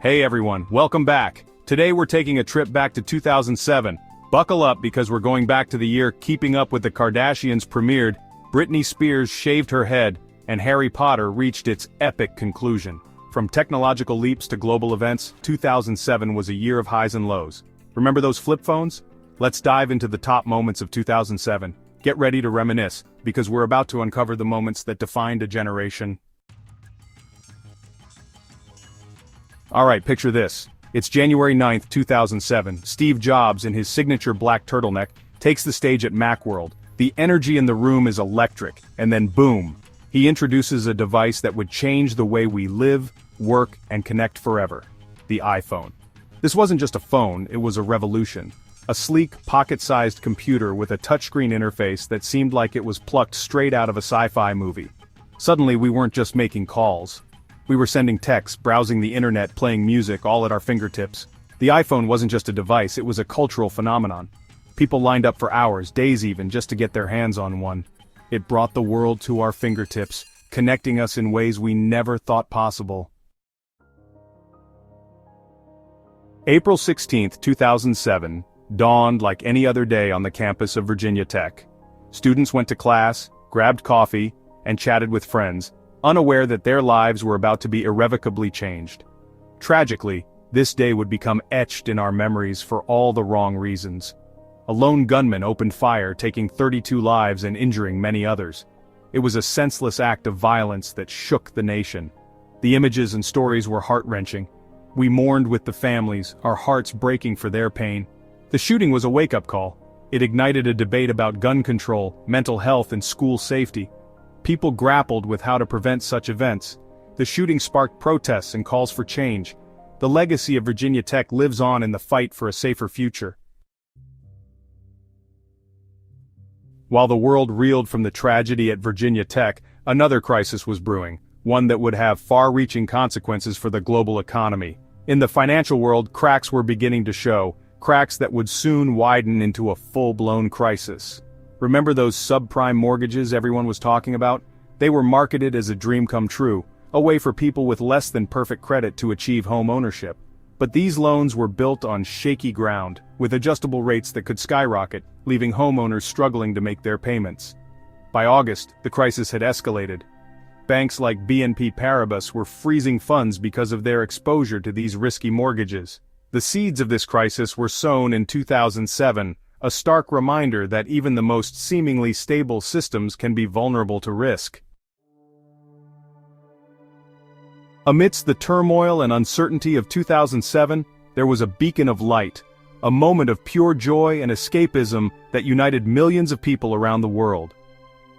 Hey everyone, welcome back. Today we're taking a trip back to 2007. Buckle up because we're going back to the year Keeping Up with the Kardashians premiered, Britney Spears shaved her head, and Harry Potter reached its epic conclusion. From technological leaps to global events, 2007 was a year of highs and lows. Remember those flip phones? Let's dive into the top moments of 2007. Get ready to reminisce, because we're about to uncover the moments that defined a generation. Alright, picture this. It's January 9th, 2007. Steve Jobs, in his signature black turtleneck, takes the stage at Macworld. The energy in the room is electric, and then boom! He introduces a device that would change the way we live, work, and connect forever. The iPhone. This wasn't just a phone, it was a revolution. A sleek, pocket-sized computer with a touchscreen interface that seemed like it was plucked straight out of a sci-fi movie. Suddenly we weren't just making calls. We were sending texts, browsing the internet, playing music, all at our fingertips. The iPhone wasn't just a device, it was a cultural phenomenon. People lined up for hours, days even, just to get their hands on one. It brought the world to our fingertips, connecting us in ways we never thought possible. April 16, 2007, dawned like any other day on the campus of Virginia Tech. Students went to class, grabbed coffee, and chatted with friends, unaware that their lives were about to be irrevocably changed. Tragically, this day would become etched in our memories for all the wrong reasons. A lone gunman opened fire, taking 32 lives and injuring many others. It was a senseless act of violence that shook the nation. The images and stories were heart-wrenching. We mourned with the families, our hearts breaking for their pain. The shooting was a wake-up call. It ignited a debate about gun control, mental health, and school safety. People grappled with how to prevent such events. The shooting sparked protests and calls for change. The legacy of Virginia Tech lives on in the fight for a safer future. While the world reeled from the tragedy at Virginia Tech, another crisis was brewing, one that would have far-reaching consequences for the global economy. In the financial world, cracks were beginning to show, cracks that would soon widen into a full-blown crisis. Remember those subprime mortgages everyone was talking about? They were marketed as a dream come true, a way for people with less than perfect credit to achieve home ownership. But these loans were built on shaky ground, with adjustable rates that could skyrocket, leaving homeowners struggling to make their payments. By August, the crisis had escalated. Banks like BNP Paribas were freezing funds because of their exposure to these risky mortgages. The seeds of this crisis were sown in 2007, a stark reminder that even the most seemingly stable systems can be vulnerable to risk. Amidst the turmoil and uncertainty of 2007, there was a beacon of light, a moment of pure joy and escapism that united millions of people around the world.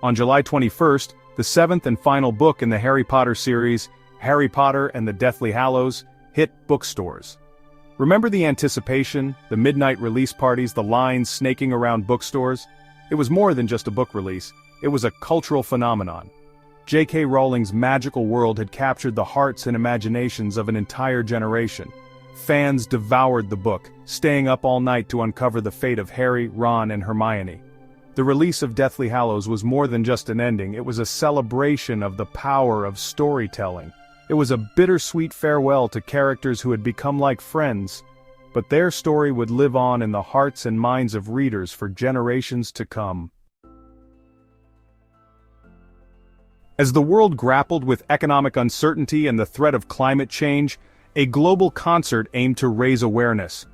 On July 21st, the seventh and final book in the Harry Potter series, Harry Potter and the Deathly Hallows, hit bookstores. Remember the anticipation, the midnight release parties, the lines snaking around bookstores? It was more than just a book release, it was a cultural phenomenon. J.K. Rowling's magical world had captured the hearts and imaginations of an entire generation. Fans devoured the book, staying up all night to uncover the fate of Harry, Ron, and Hermione. The release of Deathly Hallows was more than just an ending, it was a celebration of the power of storytelling. It was a bittersweet farewell to characters who had become like friends, but their story would live on in the hearts and minds of readers for generations to come. As the world grappled with economic uncertainty and the threat of climate change, a global concert aimed to raise awareness.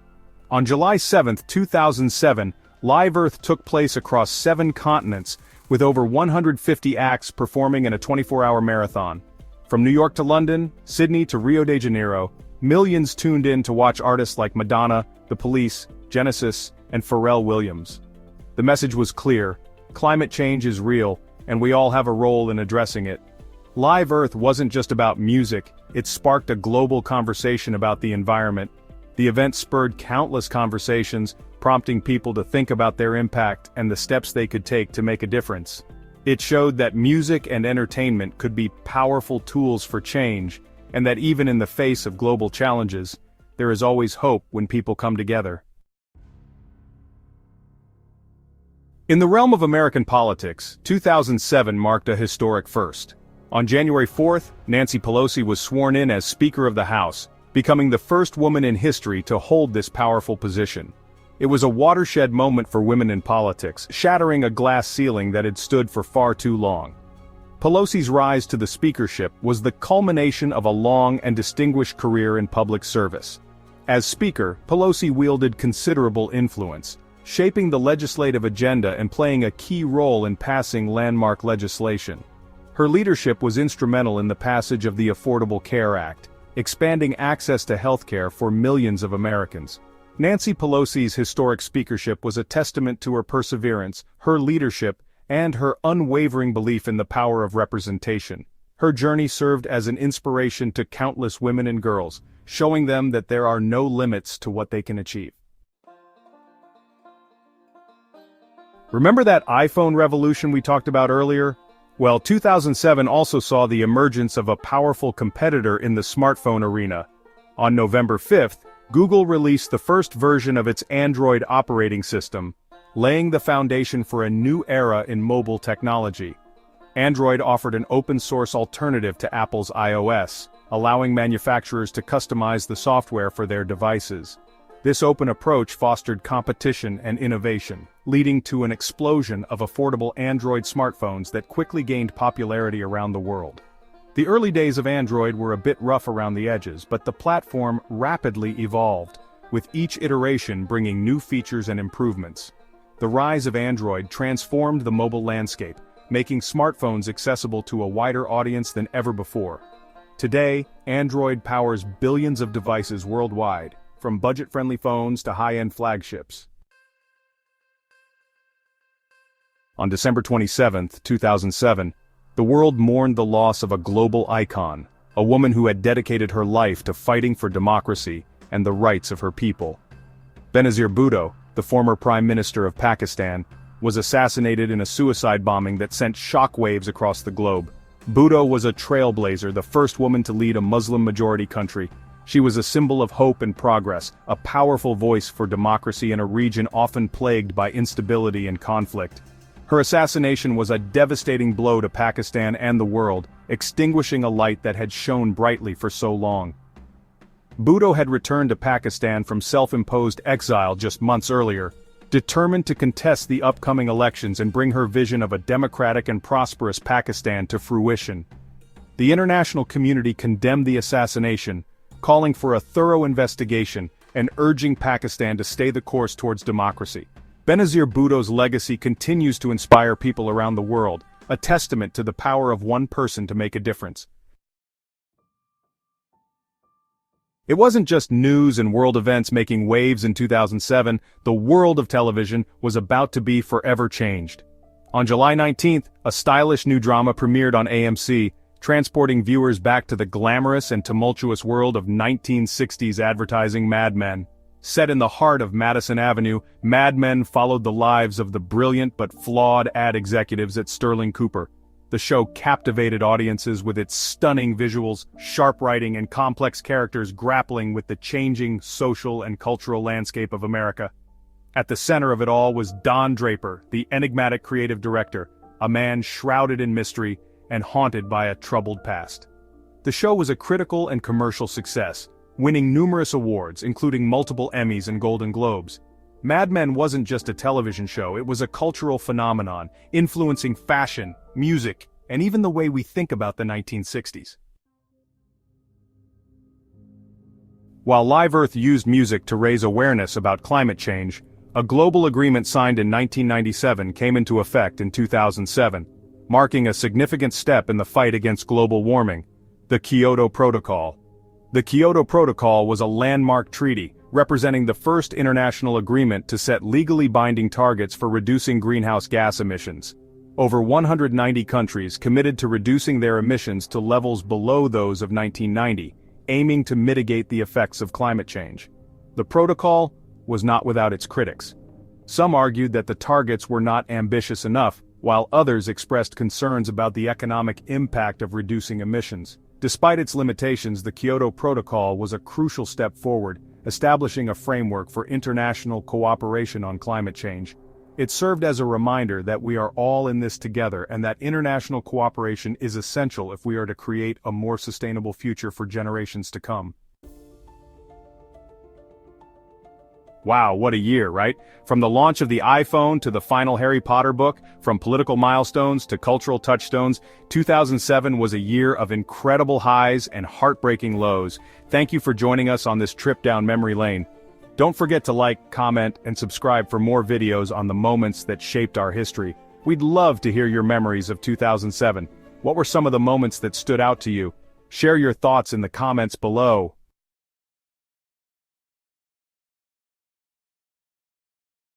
On July 7, 2007, Live Earth took place across 7 continents, with over 150 acts performing in a 24-hour marathon. From New York to London, Sydney to Rio de Janeiro, millions tuned in to watch artists like Madonna, The Police, Genesis, and Pharrell Williams. The message was clear: climate change is real, and we all have a role in addressing it. Live Earth wasn't just about music, it sparked a global conversation about the environment. The event spurred countless conversations, prompting people to think about their impact and the steps they could take to make a difference. It showed that music and entertainment could be powerful tools for change, and that even in the face of global challenges, there is always hope when people come together. In the realm of American politics, 2007 marked a historic first. On January 4th, Nancy Pelosi was sworn in as Speaker of the House, becoming the first woman in history to hold this powerful position. It was a watershed moment for women in politics, shattering a glass ceiling that had stood for far too long. Pelosi's rise to the speakership was the culmination of a long and distinguished career in public service. As Speaker, Pelosi wielded considerable influence, shaping the legislative agenda and playing a key role in passing landmark legislation. Her leadership was instrumental in the passage of the Affordable Care Act, expanding access to healthcare for millions of Americans. Nancy Pelosi's historic speakership was a testament to her perseverance, her leadership, and her unwavering belief in the power of representation. Her journey served as an inspiration to countless women and girls, showing them that there are no limits to what they can achieve. Remember that iPhone revolution we talked about earlier? Well, 2007 also saw the emergence of a powerful competitor in the smartphone arena. On November 5th, Google released the first version of its Android operating system, laying the foundation for a new era in mobile technology. Android offered an open-source alternative to Apple's iOS, allowing manufacturers to customize the software for their devices. This open approach fostered competition and innovation, leading to an explosion of affordable Android smartphones that quickly gained popularity around the world. The early days of Android were a bit rough around the edges, but the platform rapidly evolved, with each iteration bringing new features and improvements. The rise of Android transformed the mobile landscape, making smartphones accessible to a wider audience than ever before. Today, Android powers billions of devices worldwide, from budget-friendly phones to high-end flagships. On December 27, 2007, the world mourned the loss of a global icon, a woman who had dedicated her life to fighting for democracy and the rights of her people. Benazir Bhutto, the former Prime Minister of Pakistan, was assassinated in a suicide bombing that sent shockwaves across the globe. Bhutto was a trailblazer, the first woman to lead a Muslim-majority country. She was a symbol of hope and progress, a powerful voice for democracy in a region often plagued by instability and conflict. Her assassination was a devastating blow to Pakistan and the world, extinguishing a light that had shone brightly for so long. Bhutto had returned to Pakistan from self-imposed exile just months earlier, determined to contest the upcoming elections and bring her vision of a democratic and prosperous Pakistan to fruition. The international community condemned the assassination, calling for a thorough investigation and urging Pakistan to stay the course towards democracy. Benazir Bhutto's legacy continues to inspire people around the world, a testament to the power of one person to make a difference. It wasn't just news and world events making waves in 2007, the world of television was about to be forever changed. On July 19th, a stylish new drama premiered on AMC, transporting viewers back to the glamorous and tumultuous world of 1960s advertising Mad Men. Set in the heart of Madison Avenue, Mad Men followed the lives of the brilliant but flawed ad executives at Sterling Cooper. The show captivated audiences with its stunning visuals, sharp writing, and complex characters grappling with the changing social and cultural landscape of America. At the center of it all was Don Draper, the enigmatic creative director, a man shrouded in mystery and haunted by a troubled past. The show was a critical and commercial success, winning numerous awards, including multiple Emmys and Golden Globes. Mad Men wasn't just a television show, it was a cultural phenomenon, influencing fashion, music, and even the way we think about the 1960s. While Live Earth used music to raise awareness about climate change, a global agreement signed in 1997 came into effect in 2007, marking a significant step in the fight against global warming, the Kyoto Protocol. The Kyoto Protocol was a landmark treaty, representing the first international agreement to set legally binding targets for reducing greenhouse gas emissions. Over 190 countries committed to reducing their emissions to levels below those of 1990, aiming to mitigate the effects of climate change. The protocol was not without its critics. Some argued that the targets were not ambitious enough, while others expressed concerns about the economic impact of reducing emissions. Despite its limitations, the Kyoto Protocol was a crucial step forward, establishing a framework for international cooperation on climate change. It served as a reminder that we are all in this together and that international cooperation is essential if we are to create a more sustainable future for generations to come. Wow, what a year, right? From the launch of the iPhone to the final Harry Potter book, from political milestones to cultural touchstones, 2007 was a year of incredible highs and heartbreaking lows. Thank you for joining us on this trip down memory lane. Don't forget to like, comment, and subscribe for more videos on the moments that shaped our history. We'd love to hear your memories of 2007. What were some of the moments that stood out to you? Share your thoughts in the comments below.